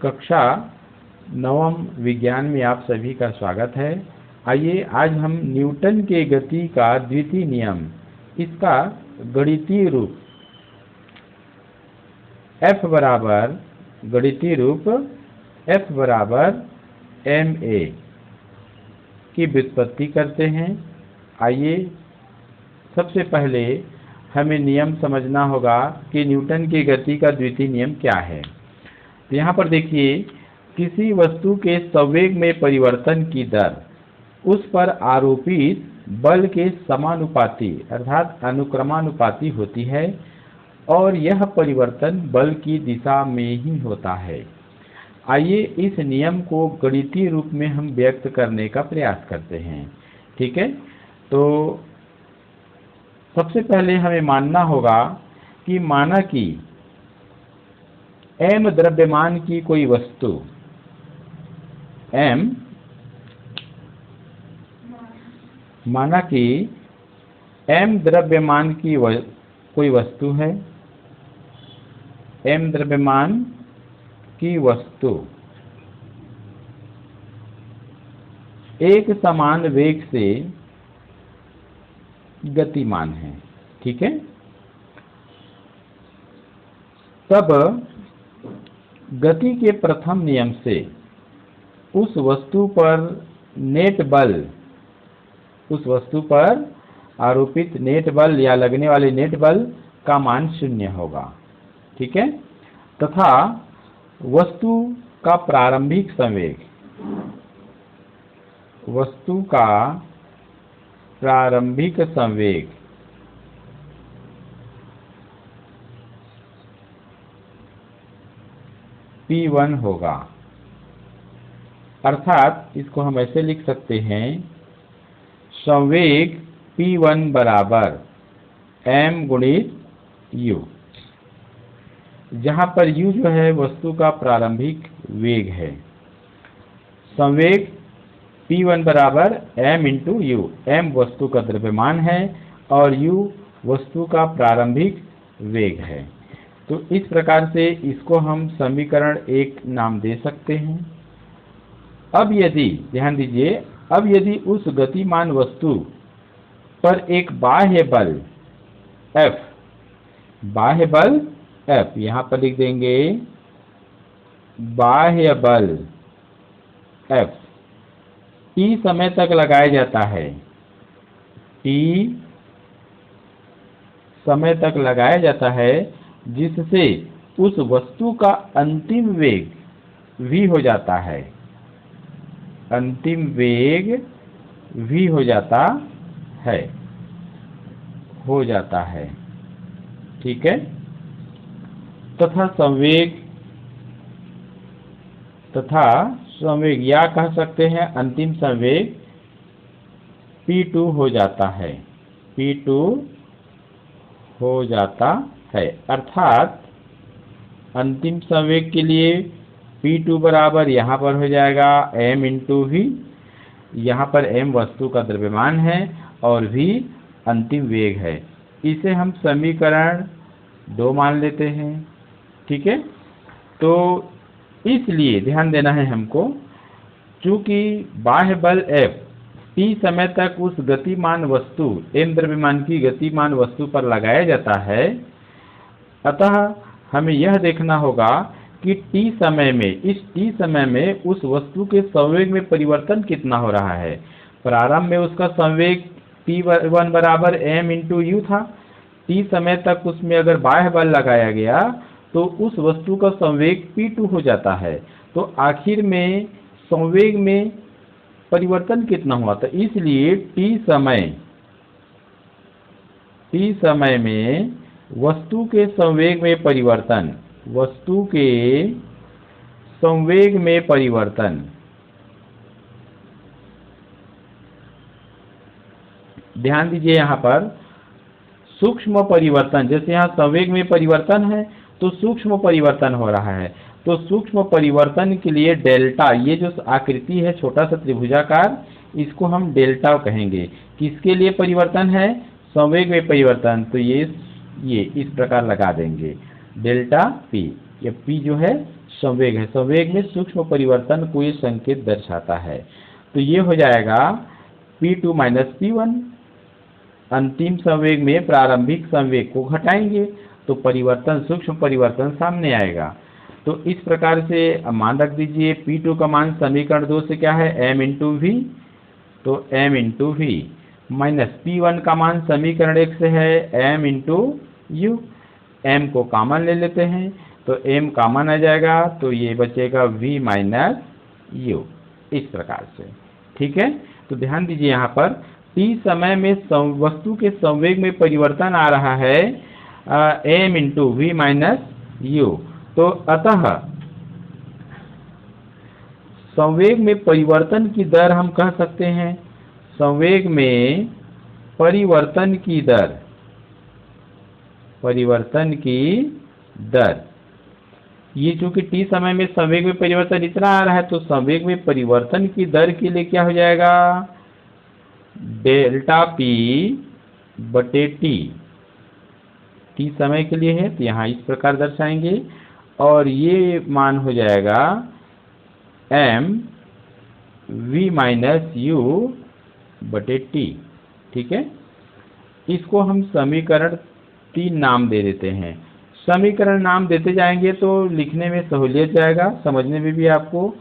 कक्षा नवम विज्ञान में आप सभी का स्वागत है। आइए आज हम न्यूटन के गति का द्वितीय नियम, इसका गणितीय रूप F बराबर ma की व्युत्पत्ति करते हैं। आइए सबसे पहले हमें नियम समझना होगा कि न्यूटन की गति का द्वितीय नियम क्या है। तो यहाँ पर देखिए, किसी वस्तु के संवेग में परिवर्तन की दर उस पर आरोपित बल के समानुपाती अर्थात अनुक्रमानुपाती होती है और यह परिवर्तन बल की दिशा में ही होता है। आइए इस नियम को गणितीय रूप में हम व्यक्त करने का प्रयास करते हैं। ठीक है, तो सबसे पहले हमें मानना होगा कि माना कि m द्रव्यमान की कोई वस्तु माना कि m द्रव्यमान की कोई वस्तु है। m द्रव्यमान की वस्तु एक समान वेग से गतिमान है। ठीक है, तब गति के प्रथम नियम से उस वस्तु पर नेट बल, उस वस्तु पर आरोपित नेट बल या लगने वाले नेट बल का मान 0 होगा। ठीक है, तथा वस्तु का प्रारंभिक संवेग, वस्तु का प्रारंभिक संवेग p1 होगा। अर्थात इसको हम ऐसे लिख सकते हैं, संवेग p1 बराबर m गुणित u, जहाँ पर u जो है वस्तु का प्रारंभिक वेग है। संवेग p1 बराबर m इंटू u, m वस्तु का द्रव्यमान है और u वस्तु का प्रारंभिक वेग है। तो इस प्रकार से इसको हम समीकरण 1 नाम दे सकते हैं। अब यदि ध्यान दीजिए, अब यदि उस गतिमान वस्तु पर एक बाह्य बल F, यहाँ पर लिख देंगे बाह्य बल F t समय तक लगाया जाता है, t समय तक लगाया जाता है, जिससे उस वस्तु का अंतिम वेग v हो जाता है, अंतिम वेग v हो जाता है। ठीक है, तथा संवेग या कह सकते हैं अंतिम संवेग p2 हो जाता है, p2 हो जाता है। अर्थात अंतिम संवेग के लिए p2 बराबर यहाँ पर हो जाएगा m इंटू v, यहाँ पर m वस्तु का द्रव्यमान है और v अंतिम वेग है। इसे हम समीकरण 2 मान लेते हैं। ठीक है, तो इसलिए ध्यान देना है हमको, चूंकि बाह्य बल F t समय तक उस गतिमान वस्तु m द्रव्यमान की गतिमान वस्तु पर लगाया जाता है, अतः हमें यह देखना होगा कि t समय में, इस t समय में उस वस्तु के संवेग में परिवर्तन कितना हो रहा है। प्रारंभ में उसका संवेग p1 बराबर m इंटू u था। t समय तक उसमें अगर बाह्य बल लगाया गया तो उस वस्तु का संवेग p2 हो जाता है। तो आखिर में संवेग में परिवर्तन कितना हुआ था, इसलिए t समय में वस्तु के संवेग में परिवर्तन, वस्तु के संवेग में परिवर्तन ध्यान दीजिए, यहाँ पर सूक्ष्म परिवर्तन, जैसे यहाँ संवेग में परिवर्तन है तो सूक्ष्म परिवर्तन हो रहा है। तो सूक्ष्म परिवर्तन के लिए डेल्टा, ये जो आकृति है छोटा सा त्रिभुजाकार, इसको हम डेल्टा कहेंगे। किसके लिए परिवर्तन है, संवेग में परिवर्तन। तो ये इस प्रकार लगा देंगे डेल्टा पी। ये पी जो है संवेग है। संवेग में सूक्ष्म परिवर्तन को ये संकेत दर्शाता है। तो ये हो जाएगा P2 माइनस P1। अंतिम संवेग में प्रारंभिक संवेग को घटाएंगे तो परिवर्तन, सूक्ष्म परिवर्तन सामने आएगा। तो इस प्रकार से मान रख दीजिए P2 का मान समीकरण 2 से क्या है, m इंटू वी। तो m into v minus P1 का मान समीकरण 1 से है m इंटू यू। m को कॉमन ले लेते हैं तो m कॉमन आ जाएगा, तो ये बचेगा v माइनस यू, इस प्रकार से। ठीक है, तो ध्यान दीजिए यहाँ पर t समय में वस्तु के संवेग में परिवर्तन आ रहा है m into v minus u. तो अतः संवेग में परिवर्तन की दर हम कह सकते हैं, संवेग में परिवर्तन की दर, परिवर्तन की दर, ये चूंकि t समय में संवेग में परिवर्तन इतना आ रहा है तो संवेग में परिवर्तन की दर के लिए क्या हो जाएगा, डेल्टा p बटे t समय के लिए है तो यहाँ इस प्रकार दर्शाएंगे, और ये मान हो जाएगा m v माइनस यू बटे t। ठीक है, इसको हम समीकरण 3 नाम दे देते हैं। समीकरण नाम देते जाएंगे तो लिखने में सहूलियत जाएगा, समझने में भी आपको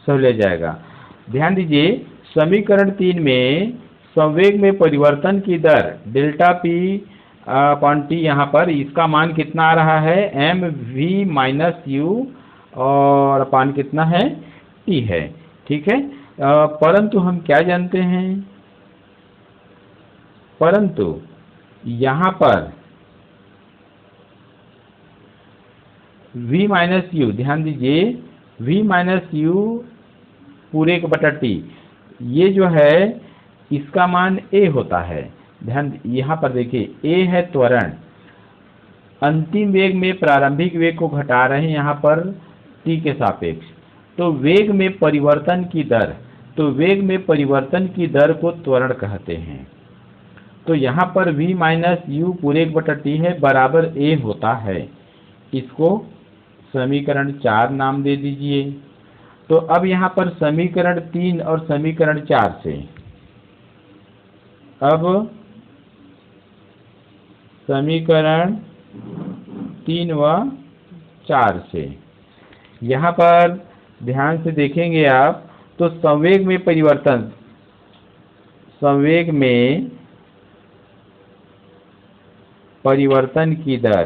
सहूलियत जाएगा। ध्यान दीजिए समीकरण 3 में संवेग में परिवर्तन की दर डेल्टा p अपॉन टी, यहाँ पर इसका मान कितना आ रहा है, एम वी माइनस यू और अपान कितना है, टी है। ठीक है, परंतु हम क्या जानते हैं, परंतु यहाँ पर v माइनस यू, ध्यान दीजिए v माइनस यू पूरे का बटा टी, ये जो है इसका मान a होता है। ध्यान यहाँ पर देखिए a है त्वरण, अंतिम वेग में प्रारंभिक वेग को घटा रहे हैं यहाँ पर t के सापेक्ष, तो वेग में परिवर्तन की दर, तो वेग में परिवर्तन की दर को त्वरण कहते हैं। तो यहाँ पर v माइनस यू पूरे बटा टी है बराबर a होता है, इसको समीकरण 4 नाम दे दीजिए। तो अब यहाँ पर समीकरण 3 और समीकरण 4 से, अब समीकरण 3 व 4 से यहाँ पर ध्यान से देखेंगे आप तो संवेग में परिवर्तन, संवेग में परिवर्तन की दर,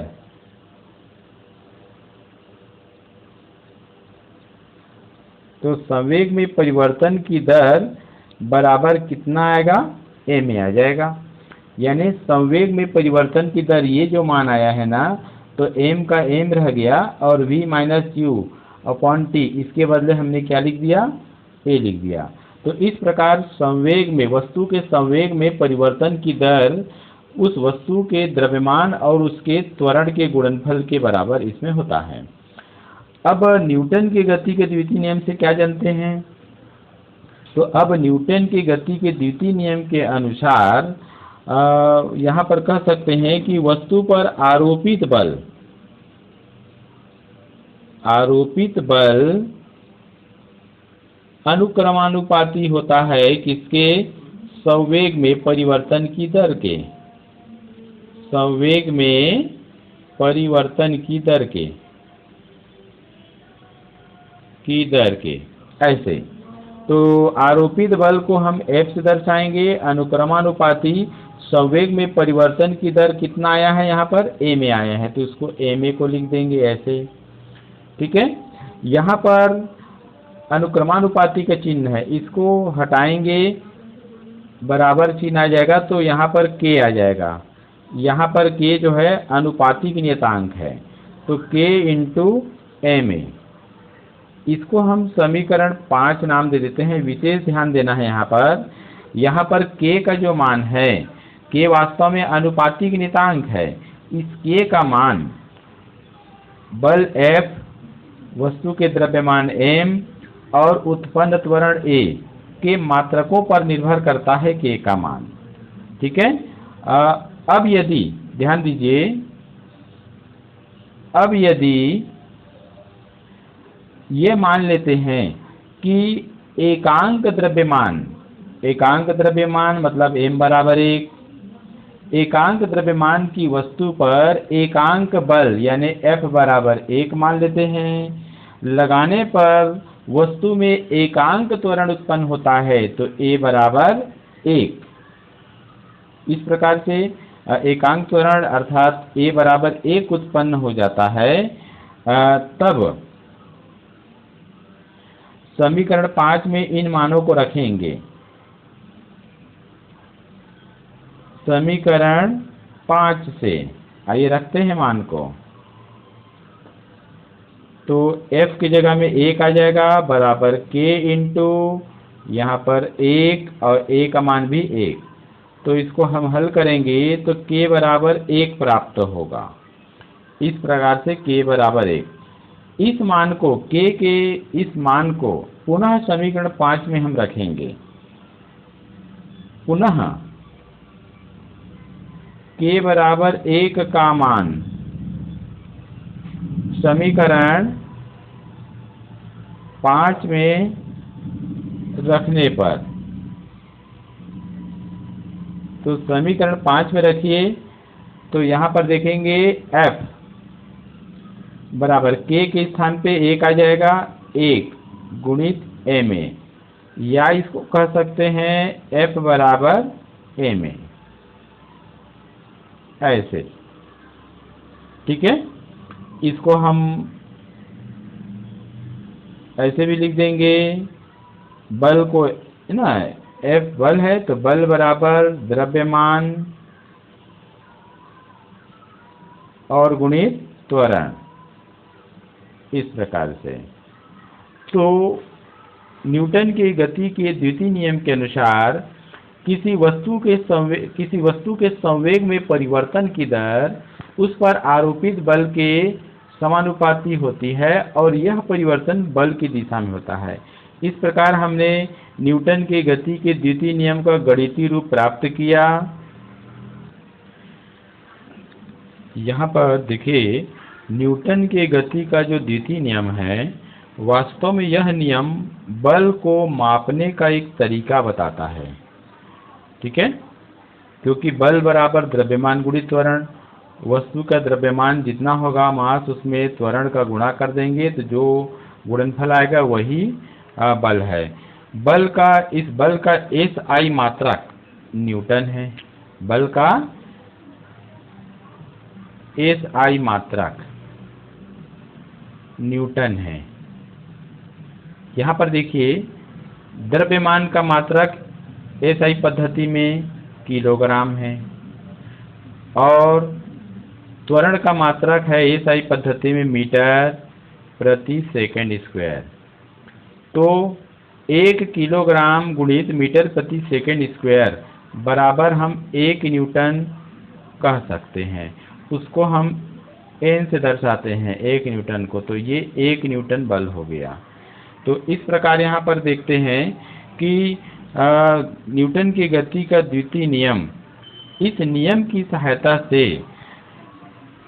तो संवेग में परिवर्तन की दर बराबर कितना आएगा, a में आ जाएगा। यानी संवेग में परिवर्तन की दर ये जो मान आया है ना, तो m का m रह गया और v minus you upon T, इसके बदले हमने क्या लिख दिया, a लिख दिया। तो इस प्रकार संवेग में, वस्तु के संवेग में परिवर्तन की दर उस वस्तु के द्रव्यमान और उसके त्वरण के गुणनफल के बराबर इसमें होता है। अब न्यूटन की गति के द्वितीय नियम से क्या जानते हैं, तो अब न्यूटन की गति के द्वितीय नियम के अनुसार यहाँ पर कह सकते हैं कि वस्तु पर आरोपित बल अनुक्रमानुपाती होता है किसके, संवेग में परिवर्तन की दर के, संवेग में परिवर्तन की दर के ऐसे। तो आरोपित बल को हम F से दर्शाएंगे, अनुक्रमानुपाती संवेग में परिवर्तन की दर कितना आया है, यहाँ पर a में आया है तो इसको ma को लिख देंगे ऐसे। ठीक है, यहाँ पर अनुक्रमानुपाती का चिन्ह है, इसको हटाएंगे, बराबर चिन्ह आ जाएगा तो यहाँ पर k आ जाएगा। यहाँ पर k जो है अनुपातिक नियतांक है, तो k इंटू ma, इसको हम समीकरण 5 नाम दे देते हैं। विशेष ध्यान देना है यहाँ पर k का जो मान है, k वास्तव में अनुपातिक नियतांक है। इस k का मान बल F, वस्तु के द्रव्यमान m और उत्पन्न त्वरण a के मात्रकों पर निर्भर करता है k का मान। ठीक है, अब यदि ध्यान दीजिए, अब यदि ये मान लेते हैं कि एकांक द्रव्यमान मतलब m बराबर 1, एकांक द्रव्यमान की वस्तु पर एकांक बल यानी F बराबर 1 मान लेते हैं। लगाने पर वस्तु में एकांक त्वरण उत्पन्न होता है तो A बराबर 1। इस प्रकार से एकांक त्वरण अर्थात A बराबर 1 उत्पन्न हो जाता है। तब समीकरण 5 में इन मानों को रखेंगे। समीकरण 5 से आइए रखते हैं मान को, तो F की जगह में 1 आ जाएगा बराबर K इंटू यहाँ पर 1 और A का मान भी 1। तो इसको हम हल करेंगे तो K बराबर 1 प्राप्त होगा। इस प्रकार से K बराबर 1। इस मान को K के इस मान को पुनः समीकरण 5 में हम रखेंगे। पुनः K बराबर 1 का मान समीकरण 5 में रखने पर, तो समीकरण 5 में रखिए तो यहाँ पर देखेंगे F बराबर K के स्थान पे 1 आ जाएगा, 1 गुणित Ma, या इसको कह सकते हैं F बराबर Ma, ऐसे। ठीक है, इसको हम ऐसे भी लिख देंगे। बल को ना F बल है तो बल बराबर द्रव्यमान और गुणित त्वरण, इस प्रकार से। तो न्यूटन के गति के द्वितीय नियम के अनुसार किसी वस्तु के संवेग में परिवर्तन की दर उस पर आरोपित बल के समानुपाती होती है और यह परिवर्तन बल की दिशा में होता है। इस प्रकार हमने न्यूटन के गति के द्वितीय नियम का गणितीय रूप प्राप्त किया। यहाँ पर देखिए, न्यूटन के गति का जो द्वितीय नियम है, वास्तव में यह नियम बल को मापने का एक तरीका बताता है। ठीक है, क्योंकि बल बराबर द्रव्यमान गुणित त्वरण, वस्तु का द्रव्यमान जितना होगा मास उसमें त्वरण का गुणा कर देंगे तो जो गुणनफल आएगा वही बल है। इस बल का SI मात्रक न्यूटन है। बल का SI मात्रक न्यूटन है। यहाँ पर देखिए, द्रव्यमान का मात्रक SI पद्धति में किलोग्राम है और त्वरण का मात्रक है SI पद्धति में मीटर प्रति सेकंड स्क्वायर। तो 1 किलोग्राम गुणित मीटर प्रति सेकंड स्क्वायर बराबर हम 1 न्यूटन कह सकते हैं। उसको हम N से दर्शाते हैं 1 न्यूटन को, तो ये 1 न्यूटन बल हो गया। तो इस प्रकार यहाँ पर देखते हैं कि न्यूटन की गति का द्वितीय नियम, इस नियम की सहायता से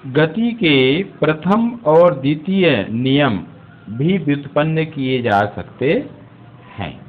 गति के प्रथम और द्वितीय नियम भी व्युत्पन्न किए जा सकते हैं।